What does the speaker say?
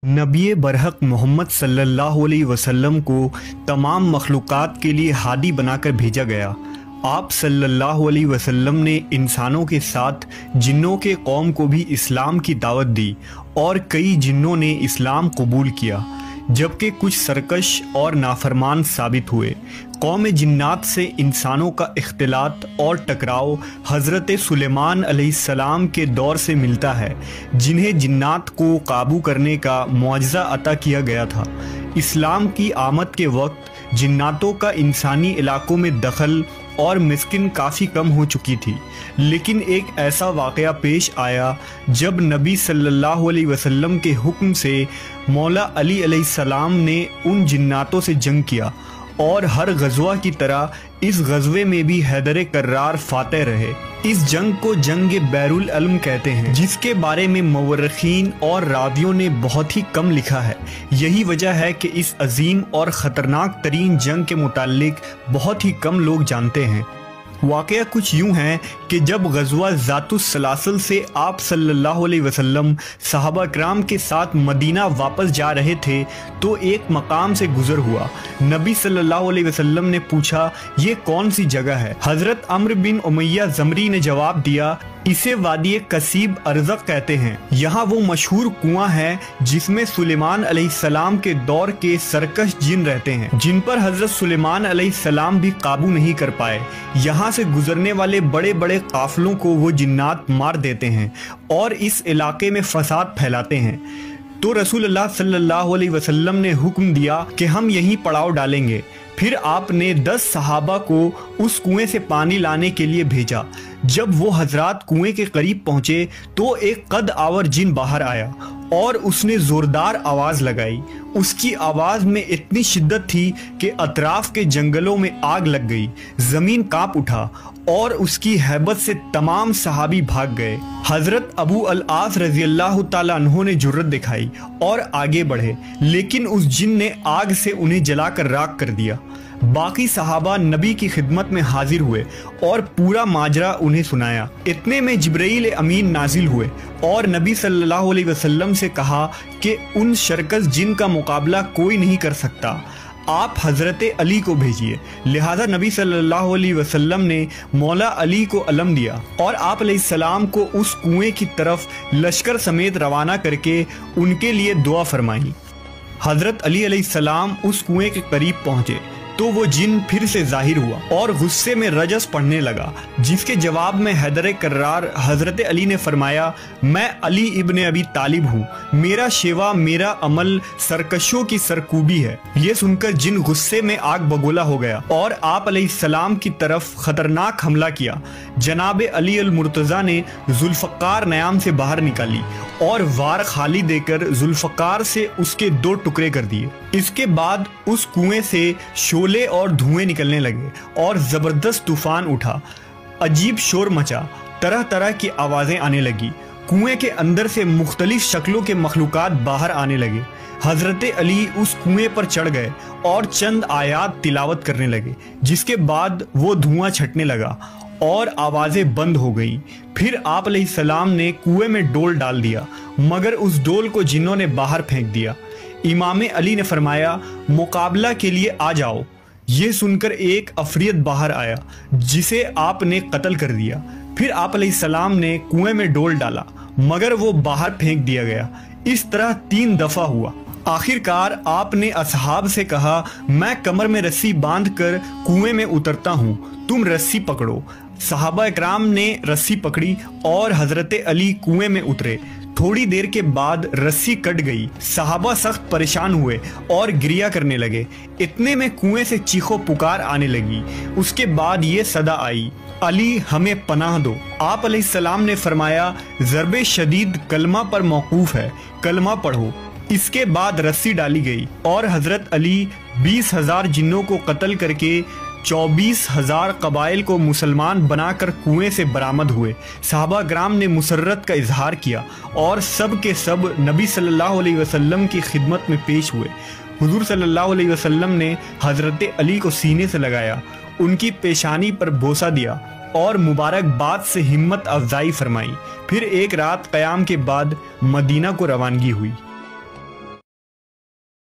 नबी बरहक मोहम्मद सल्लल्लाहु अलैहि वसल्लम को तमाम मखलूक़ात के लिए हादी बनाकर भेजा गया। आप सल्लल्लाहु अलैहि वसल्लम ने इंसानों के साथ जिन्नों के कौम को भी इस्लाम की दावत दी और कई जिन्नों ने इस्लाम कबूल किया, जबकि कुछ सरकश और नाफरमान साबित हुए। कौम जिन्नात से इंसानों का इख्तिलात और टकराव हज़रत सुलेमान अलैहिस्सलाम के दौर से मिलता है, जिन्हें जिन्नात को काबू करने का मुआजिज़ा अता किया गया था। इस्लाम की आमद के वक्त जिन्नातों का इंसानी इलाकों में दखल और मिस्किन काफ़ी कम हो चुकी थी, लेकिन एक ऐसा वाक़या पेश आया जब नबी सल्लल्लाहु अलैहि वसल्लम के हुक्म से मौला अली अलैहिस्सलाम ने उन जिन्नातों से जंग किया और हर गज़वा की तरह इस गज़वे में भी हैदर कर्रार फातह रहे। इस जंग को जंग बैरुल अलम कहते हैं, जिसके बारे में मुवर्रिखीन और रावियों ने बहुत ही कम लिखा है। यही वजह है कि इस अजीम और ख़तरनाक तरीन जंग के मुताल्लिक बहुत ही कम लोग जानते हैं। वाक़या कुछ यूँ है कि जब गज़वा ज़ातुस सलासल से आप सल्लल्लाहु अलैहि वसल्लम सहाबा किराम के साथ मदीना वापस जा रहे थे तो एक मकाम से गुज़र हुआ। नबी सल्लल्लाहु अलैहि वसल्लम ने पूछा, ये कौन सी जगह है? हज़रत अम्र बिन उमैया ज़मरी ने जवाब दिया, इसे वादी कसीब अरज़क कहते हैं। यहाँ वो मशहूर कुआं है जिसमें सुलेमान अलैहिस्सलाम के दौर के सरकश जिन रहते हैं, जिन पर हज़रत सुलेमान अलैहिस्सलाम भी काबू नहीं कर पाए। यहाँ से गुजरने वाले बड़े बड़े काफिलों को वो जिन्नात मार देते हैं और इस इलाके में फसाद फैलाते हैं। तो रसूलुल्लाह सल्लल्लाहु अलैहि वसल्लम ने हुक्म दिया कि हम यहीं पड़ाव डालेंगे। फिर आपने 10 सहाबा को उस कुएं से पानी लाने के लिए भेजा। जब वो हजरात कुएं के करीब पहुंचे तो एक कद आवर जिन बाहर आया और उसने ज़ोरदार आवाज़ लगाई। उसकी आवाज़ में इतनी शिद्दत थी कि अतराफ के जंगलों में आग लग गई, ज़मीन कांप उठा और उसकी हैबत से तमाम सहाबी भाग गए। हज़रत अबू अल आस रज़ियल्लाहु ताला अन्हु ने जुर्रत दिखाई और आगे बढ़े, लेकिन उस जिन ने आग से उन्हें जलाकर राख कर दिया। बाकी सहाबा नबी की खिदमत में हाजिर हुए और पूरा माजरा उन्हें सुनाया। इतने में जिब्राईल अमीन नाजिल हुए और नबी सल्लल्लाहु अलैहि वसल्लम से कहा कि उन शरकस जिन का मुकाबला कोई नहीं कर सकता, आप हज़रत अली को भेजिए। लिहाजा नबी सल्लल्लाहु अलैहि वसल्लम ने मौला अली को अलम दिया और आप अलैहिस्सलाम को उस कुएं की तरफ लश्कर समेत रवाना करके उनके लिए दुआ फरमाई। हज़रत अली अलैहिस्सलाम उस कुएं के करीब पहुँचे तो वो जिन फिर से जाहिर हुआ और गुस्से में रजस पढ़ने लगा, जिसके जवाब में हैदर कर्रार हज़रत अली ने फरमाया, मैं अली इब्न अबी तालिब हूँ, मेरा शेवा मेरा अमल सरकशों की सरकूबी है। ये सुनकर जिन गुस्से में आग बगोला हो गया और आप अलैहिस्सलाम की तरफ खतरनाक हमला किया। जनाब अली अल मुर्तज़ा ने जुल्फ़कार नयाम से बाहर निकाली और वार खाली देकर जुल्फ़कार से उसके 2 टुकड़े कर दिए। इसके बाद उस कुएं से शोले और धुएं निकलने लगे और ज़बरदस्त तूफान उठा। अजीब शोर मचा, तरह तरह की आवाज़ें आने लगी। कुएं के अंदर से मुख्तलिफ शक्लों के मखलूक़ात बाहर आने लगे। हज़रत अली उस कुएं पर चढ़ गए और चंद आयात तिलावत करने लगे, जिसके बाद वो धुआं छटने लगा और आवाज़ें बंद हो गई। फिर आप अलैहिस्सलाम ने कुएं में डोल डाल दिया, मगर उस डोल को जिन्हों ने बाहर फेंक दिया। इमाम अली ने फरमाया, मुकाबला के लिए आ जाओ। ये सुनकर एक अफरीत बाहर आया, जिसे आपने कत्ल कर दिया। फिर आप अलैहिस्सलाम ने कुएं में डोल डाला, मगर वो बाहर फेंक दिया गया। इस तरह 3 दफ़ा हुआ। आखिरकार आपने असहाब से कहा, मैं कमर में रस्सी बांधकर कुएं में उतरता हूँ, तुम रस्सी पकड़ो। सहाबा इकराम ने रस्सी पकड़ी और हज़रत अली कुएं में उतरे। थोड़ी देर के बाद रस्सी कट गई। सहाबा सख्त परेशान हुए और गिरिया करने लगे। इतने में कुएं से चीखो पुकार आने लगी। उसके बाद ये सदा आई, अली हमें पनाह दो। आप अलैहिस्सलाम ने फरमाया, ज़रबे शदीद कलमा पर मौकूफ़ है, कलमा पढ़ो। इसके बाद रस्सी डाली गई और हज़रत अली 20,000 जिन्नों को कत्ल करके 24,000 कबाइल को मुसलमान बनाकर कुएं से बरामद हुए। सहाबा किराम ने मुसर्रत का इजहार किया और सब के सब नबी सल्लल्लाहु अलैहि वसल्लम की खिदमत में पेश हुए। हुजूर सल्लल्लाहु अलैहि वसल्लम ने हज़रत अली को सीने से लगाया, उनकी पेशानी पर बोसा दिया और मुबारकबाद से हिम्मत अफजाई फरमाई। फिर एक रात क़याम के बाद मदीना को रवानगी हुई।